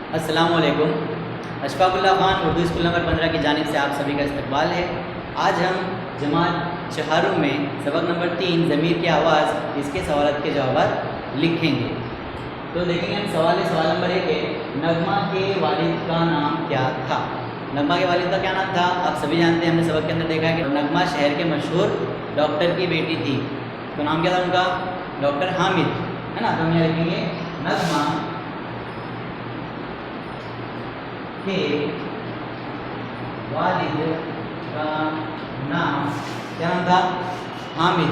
अस्सलाम वालेकुम। Ashfaqullah Khan Urdu school number 15 की जानिब से आप सभी का इस्तकबाल है। आज हम जमात चहारों में सबक नंबर 3 ज़मीर की आवाज़ इसके सवाल के जवाब लिखेंगे। तो देखेंगे हम सवाल नंबर 1 है, नगमा के वालिद का नाम क्या था। नगमा के वालिद का क्या नाम था आप सभी जानते हैं, हमने सबक के अंदर देखा है कि नगमा शहर के मशहूर डॉक्टर की बेटी थी। तो नाम क्या था उनका? डॉक्टर हामिद, है ना। तो हम यहाँ लिखेंगे नगमा के वालिद का नाम क्या नाम था? हामिद।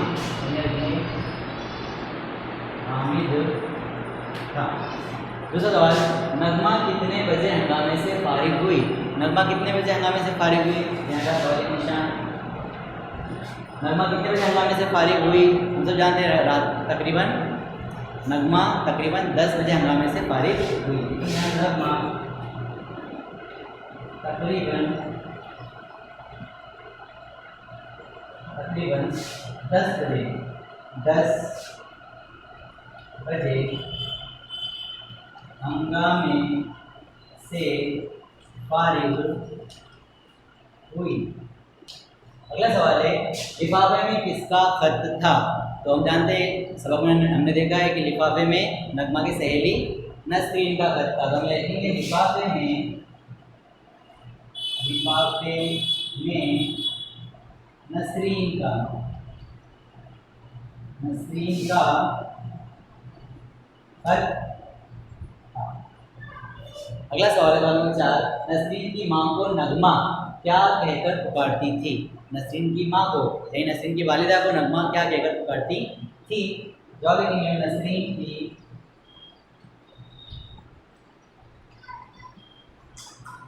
हामिद था। दूसरा सवाल, नगमा कितने बजे हंगामे से फारिग हुई। नगमा कितने बजे हंगामे से फारिग हुई? यहाँ का सवाल निशान। नगमा कितने बजे हंगामे से फारिग हुई? हम सब जानते हैं रात तकरीबन नगमा तकरीबन 10 बजे हंगामे से फारिग हुई। नगमा तकरीबन 10 बजे हंगामे से फारिग हुई। अगला सवाल है, लिफाफे में किसका खत था। तो हम जानते हैं, सबक में हमने देखा है कि लिफाफे में नगमा की सहेली नसरीन का खत था। तो हम लिखेंगे लिफाफे में नसरीन का खत था। अगला सवाल है सवाल नंबर 4, नसरीन की माँ को नगमा क्या कहकर पुकारती थी। नसरीन की माँ को यानी नसरीन की वालिदा को नगमा क्या कहकर पुकारती थी। जवाब लिखेंगे नसरीन की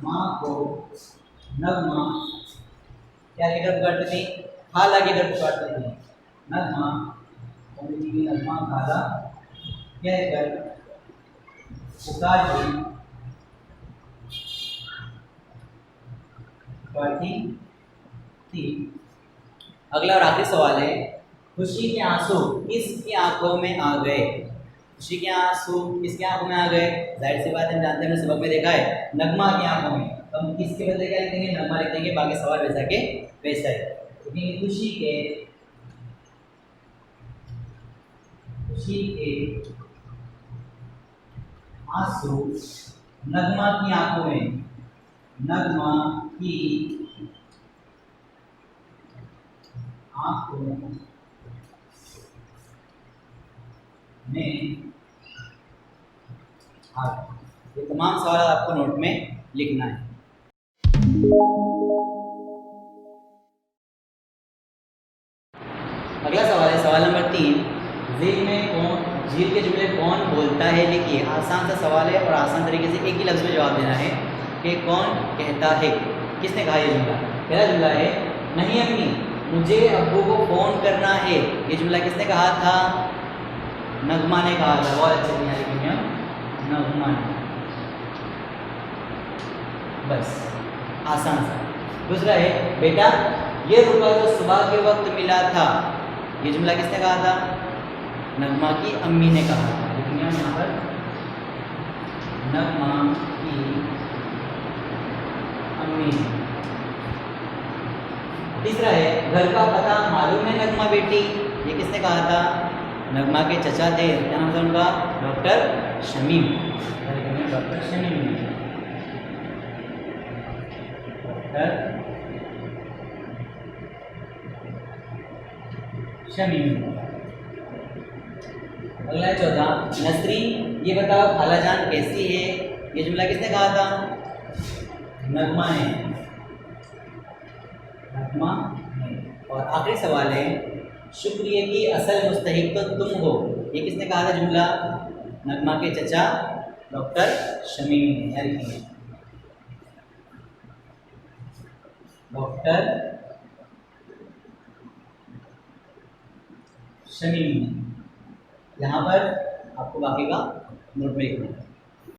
माँ को नगमा क्या कहकर पुकारती थी? खाला कहकर पुकारती थी। नगमा खाला कहकर पुकारती थी। अगला और आखिरी सवाल है, खुशी के आंसू किसकी आंखों में आ गए। खुशी के आंसू किसकी आंखों में आ गए? जाहिर सी बात है, हम जानते हैं, हमने सबक में देखा है नगमा की आंखों में। तो हम किसके बदले क्या लिखेंगे? नगमा लिख देंगे, बाकी सवाल वैसा के वैसा है। लिखेंगे खुशी के आंसू नगमा की आंखों में आ गए। ये तमाम सवाल आपको नोट में लिखना है। अगला सवाल है सवाल नंबर 3, झील के जुमले कौन बोलता है लिखिए। आसान सा सवाल है और आसान तरीके से एक ही लफ्ज़ में जवाब देना है कि कौन कहता है, किसने कहा ये जुमला। पहला जुमला है, नहीं अम्मी मुझे अब्बू को फ़ोन करना है। ये जुमला किसने कहा था? नगमा ने कहा था। बहुत अच्छे से लिखेंगे हम, नगमा ने। बस आसान सा। दूसरा है, बेटा ये रुपया तो सुबह के वक्त मिला था। ये जुमला किसने कहा था? नगमा की अम्मी ने कहा था। लिखेंगे हम यहाँ पर नगमा की अम्मी ने। तीसरा है, घर का पता मालूम है नगमा बेटी। ये किसने कहा था? नगमा के चचा थे। क्या नाम था उनका? डॉक्टर शमीम। डॉक्टर शमीम ने। अगला चौथा, नसरीन ये बताओ खालाजान कैसी है। ये जुमला किसने कहा था? नगमा ने। और आखिरी सवाल है, शुक्रिया की असल मुस्तहिक तो तुम हो। ये किसने कहा था जुमला? नगमा के चचा डॉक्टर शमीम ने। डॉक्टर शमीम ने। यहाँ पर आपको बाकी का नोट में लिखना है।